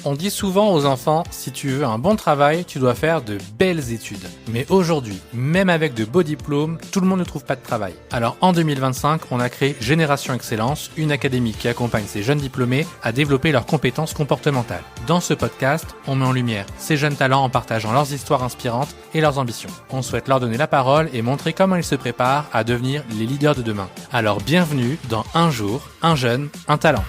On dit souvent aux enfants, si tu veux un bon travail, tu dois faire de belles études. Mais aujourd'hui, même avec de beaux diplômes, tout le monde ne trouve pas de travail. Alors en 2025, on a créé Génération Excellence, une académie qui accompagne ces jeunes diplômés à développer leurs compétences comportementales. Dans ce podcast, on met en lumière ces jeunes talents en partageant leurs histoires inspirantes et leurs ambitions. On souhaite leur donner la parole et montrer comment ils se préparent à devenir les leaders de demain. Alors bienvenue dans Un jour, un jeune, un talent.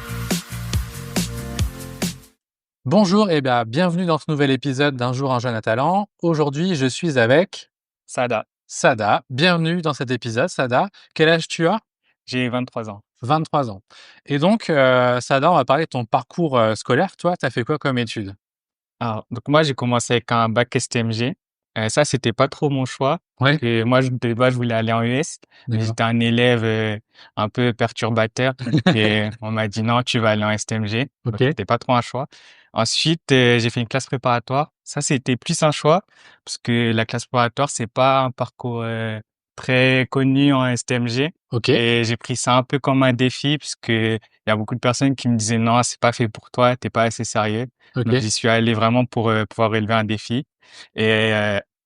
Bonjour et bienvenue dans ce nouvel épisode d'Un jour, un jeune à talent. Aujourd'hui, je suis avec Sada, Sada. Bienvenue dans cet épisode, Sada. Quel âge tu as? j'ai 23 ans. 23 ans. Et donc, Sada, on va parler de ton parcours scolaire. Toi, tu as fait quoi comme études? Alors, donc moi, j'ai commencé avec un bac STMG. Ça, c'était pas trop mon choix. Oui, Et moi, de base, je voulais aller en ES, mais d'accord. j'étais un élève un peu perturbateur. Et on m'a dit non, tu vas aller en STMG. Donc, Ok, c'était pas trop un choix. Ensuite, j'ai fait une classe préparatoire. Ça, c'était plus un choix, parce que la classe préparatoire, c'est pas un parcours très connu en STMG. ok, Et j'ai pris ça un peu comme un défi, parce que il y a beaucoup de personnes qui me disaient non, c'est pas fait pour toi, t'es pas assez sérieux. Donc, ok. j'y suis allé vraiment pour pouvoir relever un défi. Et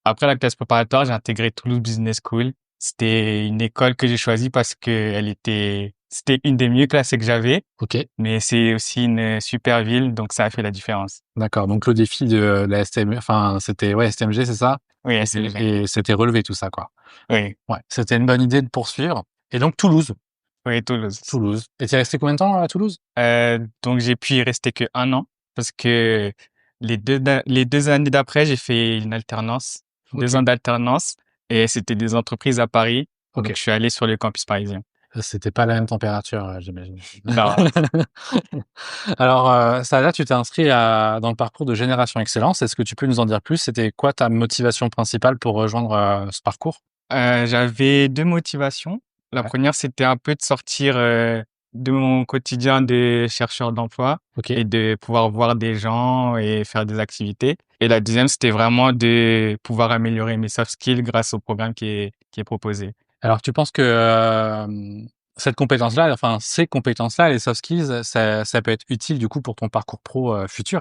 après la classe préparatoire, j'ai intégré Toulouse Business School. C'était une école que j'ai choisie parce que c'était une des mieux classées que j'avais, Ok, mais c'est aussi une super ville, donc ça a fait la différence. d'accord. Donc, le défi de la STM, enfin, c'était STMG, c'est ça? Oui, SLG. Et c'était relevé tout ça, quoi. Oui, Ouais, c'était une bonne idée de poursuivre. Et donc, Toulouse. oui, Toulouse. Toulouse. Et tu es resté combien de temps à Toulouse? Donc j'ai pu y rester que un an parce que les deux années d'après, j'ai fait une alternance, Ok, 2 ans d'alternance, et c'était des entreprises à Paris. ok. Donc je suis allé sur le campus parisien. C'était pas la même température, j'imagine. Non. Alors, ça, là, tu t'es inscrit dans le parcours de Génération Excellence. Est-ce que tu peux nous en dire plus? C'était quoi ta motivation principale pour rejoindre ce parcours? J'avais 2 motivations. La Ouais. première, c'était un peu de sortir, de mon quotidien de chercheur d'emploi Ok. et de pouvoir voir des gens et faire des activités. Et la deuxième, c'était vraiment de pouvoir améliorer mes soft skills grâce au programme qui est proposé. Alors, tu penses que cette compétence-là, enfin, ces compétences-là, les soft skills, ça peut être utile du coup pour ton parcours pro futur?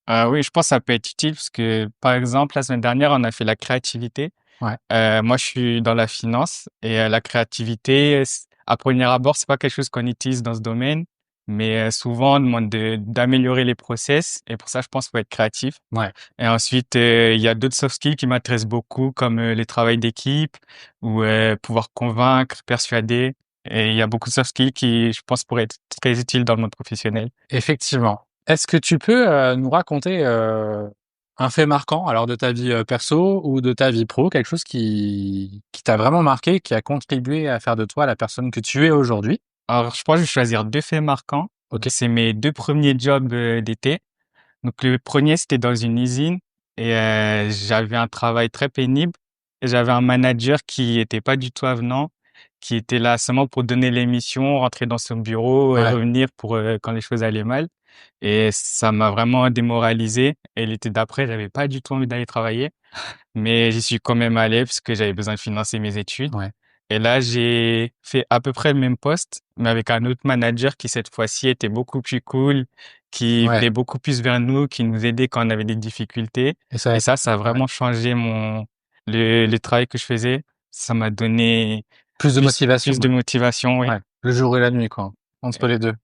Oui, je pense que ça peut être utile parce que, par exemple, la semaine dernière, on a fait la créativité. Ouais. Moi, je suis dans la finance et la créativité, à premier abord, c'est pas quelque chose qu'on utilise dans ce domaine, mais souvent, on demande d'améliorer les process et pour ça, je pense qu'il faut être créatif. Ouais. Et ensuite, il y a d'autres soft skills qui m'intéressent beaucoup, comme les travail d'équipe ou pouvoir convaincre, persuader. Et il y a beaucoup de soft skills qui, je pense, pourraient être très utiles dans le monde professionnel. Effectivement. Est-ce que tu peux nous raconter un fait marquant, alors de ta vie perso ou de ta vie pro, quelque chose qui t'a vraiment marqué, qui a contribué à faire de toi la personne que tu es aujourd'hui? Alors, je pense que je vais choisir 2 faits marquants. Ok, C'est mes 2 premiers jobs d'été. Donc le premier, c'était dans une usine et j'avais un travail très pénible et j'avais un manager qui était pas du tout avenant, qui était là seulement pour donner les missions, rentrer dans son bureau et ouais, revenir pour quand les choses allaient mal. Et ça m'a vraiment démoralisé. Et l'été d'après, j'avais pas du tout envie d'aller travailler, mais j'y suis quand même allé parce que j'avais besoin de financer mes études. ouais, Et là, j'ai fait à peu près le même poste, mais avec un autre manager qui, cette fois-ci, était beaucoup plus cool, qui ouais. venait beaucoup plus vers nous, qui nous aidait quand on avait des difficultés. Et ça, Et ça a ouais. vraiment changé le travail que je faisais. Ça m'a donné Plus de motivation. plus de motivation, oui. Ouais. Le jour et la nuit, quoi. Entre Et, les deux.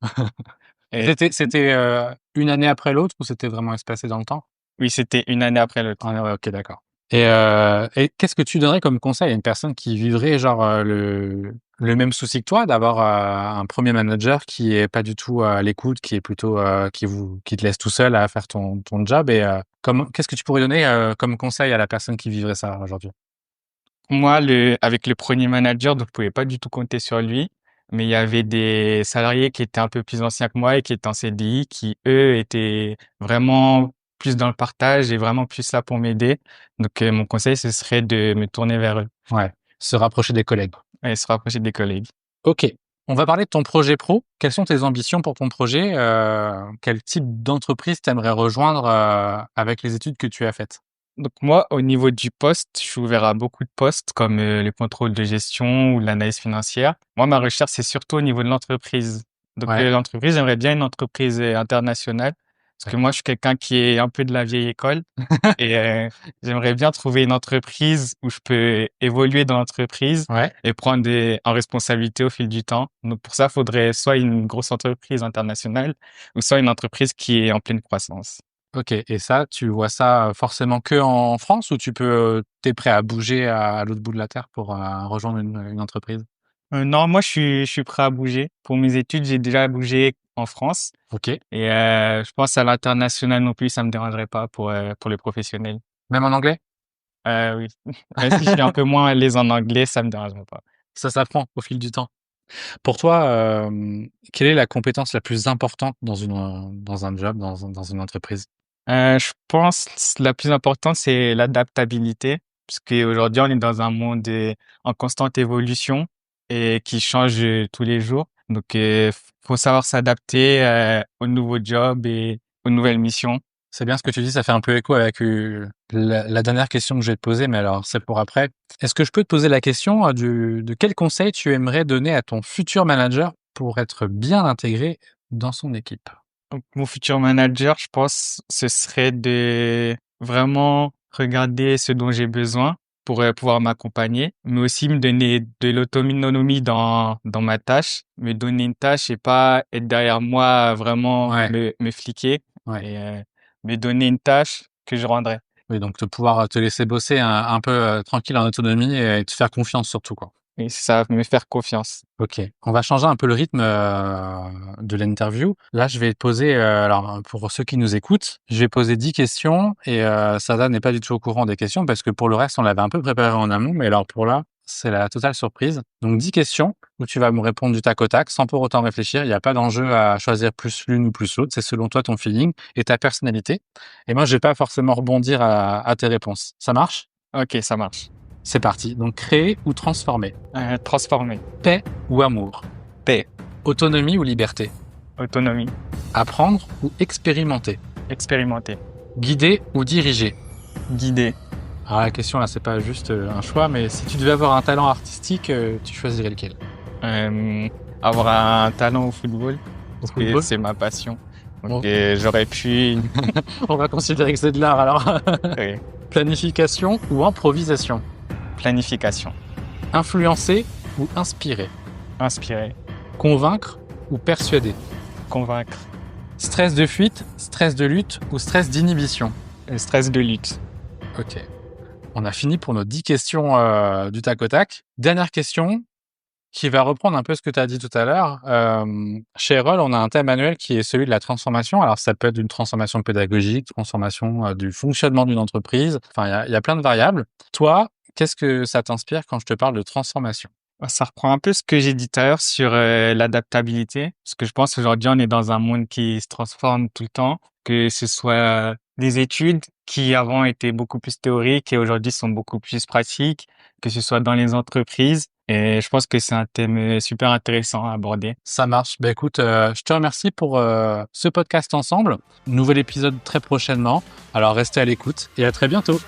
et C'était une année après l'autre ou c'était vraiment espacé dans le temps? oui, c'était une année après l'autre. Ah ouais, ok, d'accord. Et qu'est-ce que tu donnerais comme conseil à une personne qui vivrait genre le même souci que toi, d'avoir un premier manager qui est pas du tout à l'écoute, qui est plutôt qui te laisse tout seul à faire ton job et qu'est-ce que tu pourrais donner comme conseil à la personne qui vivrait ça aujourd'hui? Moi, avec le premier manager, donc je pouvais pas du tout compter sur lui, mais il y avait des salariés qui étaient un peu plus anciens que moi et qui étaient en CDI, qui eux étaient vraiment plus dans le partage et vraiment plus là pour m'aider. Donc mon conseil, ce serait de me tourner vers eux Ouais, se rapprocher des collègues. et se rapprocher des collègues. Ok, on va parler de ton projet pro. Quelles sont tes ambitions pour ton projet? Quel type d'entreprise t'aimerais rejoindre avec les études que tu as faites? Donc moi, au niveau du poste, je suis ouvert à beaucoup de postes comme le contrôle de gestion ou l'analyse financière. Moi, ma recherche, c'est surtout au niveau de l'entreprise. Donc Ouais, l'entreprise, j'aimerais bien une entreprise internationale. Parce que moi, je suis quelqu'un qui est un peu de la vieille école et j'aimerais bien trouver une entreprise où je peux évoluer dans l'entreprise Ouais. et prendre en responsabilité au fil du temps. Donc pour ça, il faudrait soit une grosse entreprise internationale ou soit une entreprise qui est en pleine croissance. Ok. Et ça, tu vois ça forcément que en France ou t'es prêt à bouger à l'autre bout de la terre pour rejoindre une entreprise? Non, moi, je suis prêt à bouger. Pour mes études, j'ai déjà bougé en France Ok. et je pense à l'international non plus, ça me dérangerait pas pour les professionnels. Même en anglais? Oui. Même si je suis un peu moins à l'aise en anglais, ça me dérangerait pas. Ça s'apprend au fil du temps. Pour toi, quelle est la compétence la plus importante dans un job, dans une entreprise? Je pense la plus importante, c'est l'adaptabilité, parce qu'aujourd'hui, on est dans un monde en constante évolution et qui change tous les jours. Donc, faut savoir s'adapter aux nouveaux jobs et aux nouvelles missions. C'est bien ce que tu dis, ça fait un peu écho avec la dernière question que je vais te poser, mais alors c'est pour après. Est-ce que je peux te poser la question de quel conseil tu aimerais donner à ton futur manager pour être bien intégré dans son équipe? Donc, mon futur manager, je pense, ce serait de vraiment regarder ce dont j'ai besoin pour pouvoir m'accompagner, mais aussi me donner de l'autonomie dans ma tâche, me donner une tâche et pas être derrière moi, vraiment Ouais, me fliquer ouais. et me donner une tâche que je rendrai. Oui, donc de pouvoir te laisser bosser un peu tranquille en autonomie et te faire confiance surtout, quoi. Et ça va me faire confiance. Ok, on va changer un peu le rythme de l'interview. Là, je vais te poser, alors pour ceux qui nous écoutent, je vais poser 10 questions et Sada n'est pas du tout au courant des questions parce que pour le reste, on l'avait un peu préparé en amont, mais alors pour là, c'est la totale surprise. Donc 10 questions où tu vas me répondre du tac au tac sans pour autant réfléchir. Il n'y a pas d'enjeu à choisir plus l'une ou plus l'autre, c'est selon toi ton feeling et ta personnalité. Et moi, je vais pas forcément rebondir à tes réponses. Ça marche? Ok, ça marche. C'est parti. Donc créer ou transformer? Transformer. Paix ou amour? Paix. Autonomie ou liberté? Autonomie. Apprendre ou expérimenter? Expérimenter. Guider ou diriger? Guider. Alors la question là, c'est pas juste un choix, mais si tu devais avoir un talent artistique, tu choisirais lequel? Avoir un talent au football, Au parce que football? c'est ma passion. Bon, Donc, j'aurais pu. on va considérer que c'est de l'art alors. Oui. Planification ou improvisation? Planification. Influencer ou inspirer? Inspirer. Convaincre ou persuader? Convaincre. Stress de fuite, stress de lutte ou stress d'inhibition? Stress de lutte. Ok. On a fini pour nos 10 questions du tac au tac. Dernière question, qui va reprendre un peu ce que tu as dit tout à l'heure. Chez Erol, on a un thème annuel qui est celui de la transformation. Alors, ça peut être une transformation pédagogique, transformation du fonctionnement d'une entreprise. Enfin, il y a plein de variables. Toi, qu'est-ce que ça t'inspire quand je te parle de transformation? Ça reprend un peu ce que j'ai dit tout à l'heure sur l'adaptabilité, parce que je pense qu'aujourd'hui, on est dans un monde qui se transforme tout le temps, que ce soit des études qui avant étaient beaucoup plus théoriques et aujourd'hui sont beaucoup plus pratiques, que ce soit dans les entreprises. Et je pense que c'est un thème super intéressant à aborder. Ça marche. Ben écoute, je te remercie pour ce podcast ensemble. Nouvel épisode très prochainement. Alors, restez à l'écoute et à très bientôt.